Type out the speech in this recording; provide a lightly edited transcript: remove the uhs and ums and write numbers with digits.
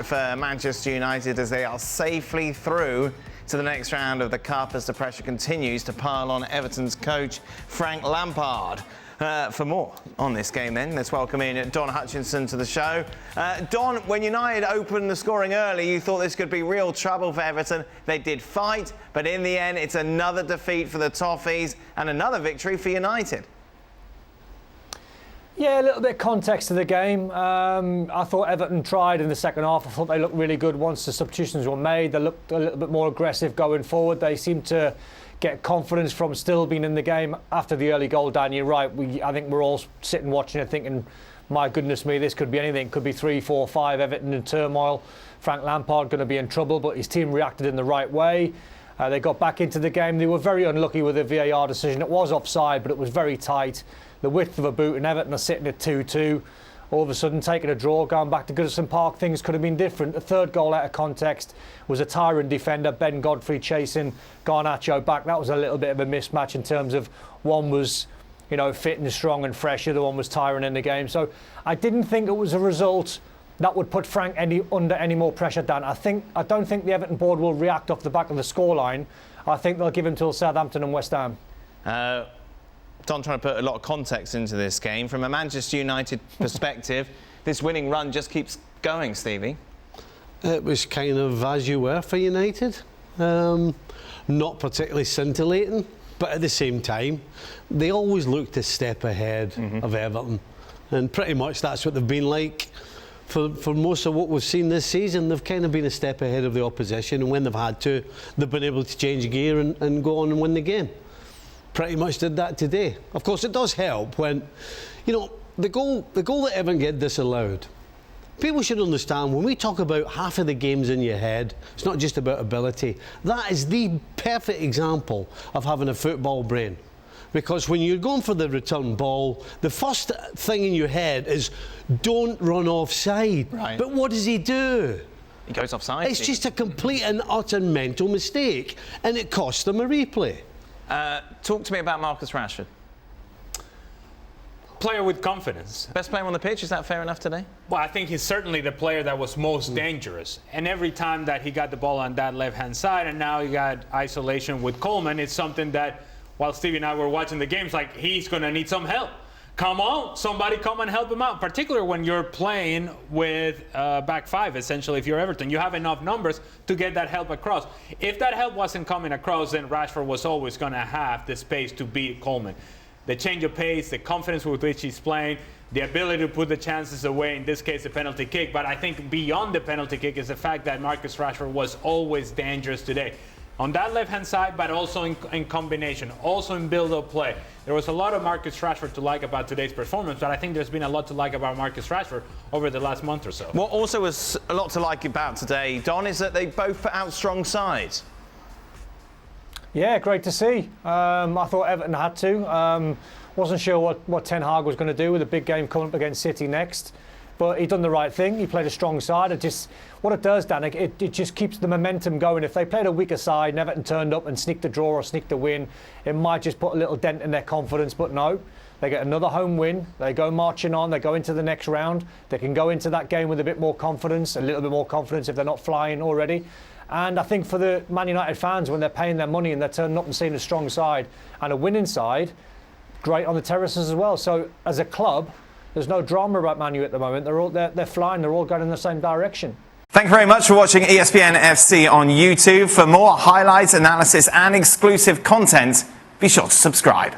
For Manchester United as they are safely through to the next round of the Cup as the pressure continues to pile on Everton's coach Frank Lampard. For more on this game then, let's welcome in Don Hutchison to the show. Don, when United opened the scoring early, you thought this could be real trouble for Everton. They did fight, but in the end it's another defeat for the Toffees and another victory for United. Yeah, a little bit of context to the game. I thought Everton tried in the second half. I thought they looked really good once the substitutions were made. They looked a little bit more aggressive going forward. They seemed to get confidence from still being in the game after the early goal. Dan, you're right. I think we're all sitting watching it thinking, my goodness me, this could be anything. It could be 3, 4, 5, Everton in turmoil. Frank Lampard going to be in trouble, but his team reacted in the right way. They got back into the game. They were very unlucky with the VAR decision. It was offside, but it was very tight. The width of a boot, and Everton are sitting at 2-2. All of a sudden, taking a draw, going back to Goodison Park, things could have been different. The third goal out of context was a Tyrant defender, Ben Godfrey, chasing Garnacho back. That was a little bit of a mismatch in terms of one was, fit and strong and fresh. The other one was Tyrant in the game. So I didn't think it was a result that would put Frank under any more pressure, Dan. I don't think the Everton board will react off the back of the scoreline. I think they'll give him till Southampton and West Ham. Don trying to put a lot of context into this game. From a Manchester United perspective, this winning run just keeps going, Stevie. It was kind of as you were for United. Not particularly scintillating, but at the same time, they always looked a step ahead of Everton. And pretty much that's what they've been like for most of what we've seen this season. They've kind of been a step ahead of the opposition, and when they've had to, they've been able to change gear and go on and win the game. Pretty much did that today. Of course, it does help when, the goal that Everton get disallowed. People should understand, when we talk about half of the games in your head, it's not just about ability. That is the perfect example of having a football brain. Because when you're going for the return ball, the first thing in your head is, don't run offside. Right. But what does he do? He goes offside. It's just a complete and utter mental mistake, and it costs them a replay. Talk to me about Marcus Rashford. Player with confidence. Best player on the pitch, is that fair enough today? Well, I think he's certainly the player that was most dangerous. And every time that he got the ball on that left-hand side, and now he got isolation with Coleman, it's something that, while Stevie and I were watching the games, like, he's going to need some help. Come on, somebody come and help him out, particularly when you're playing with back five, essentially, if you're Everton. You have enough numbers to get that help across. If that help wasn't coming across, then Rashford was always going to have the space to beat Coleman. The change of pace, the confidence with which he's playing, the ability to put the chances away, in this case, a penalty kick. But I think beyond the penalty kick is the fact that Marcus Rashford was always dangerous today. On that left-hand side, but also in combination, also in build-up play. There was a lot of Marcus Rashford to like about today's performance, but I think there's been a lot to like about Marcus Rashford over the last month or so. What also was a lot to like about today, Don, is that they both put out strong sides. Yeah, great to see. I thought Everton had to. Wasn't sure what Ten Hag was going to do with a big game coming up against City next. But he done the right thing. He played a strong side. What it does, Dan, it just keeps the momentum going. If they played a weaker side and Everton turned up and sneaked a draw or sneaked a win, it might just put a little dent in their confidence. But no, they get another home win. They go marching on. They go into the next round. They can go into that game with a bit more confidence, a little bit more confidence if they're not flying already. And I think for the Man United fans, when they're paying their money and they're turning up and seeing a strong side and a winning side, great on the terraces as well. So as a club, there's no drama about Man U at the moment. They're flying. They're all going in the same direction. Thank you very much for watching ESPN FC on YouTube. For more highlights, analysis and exclusive content, be sure to subscribe.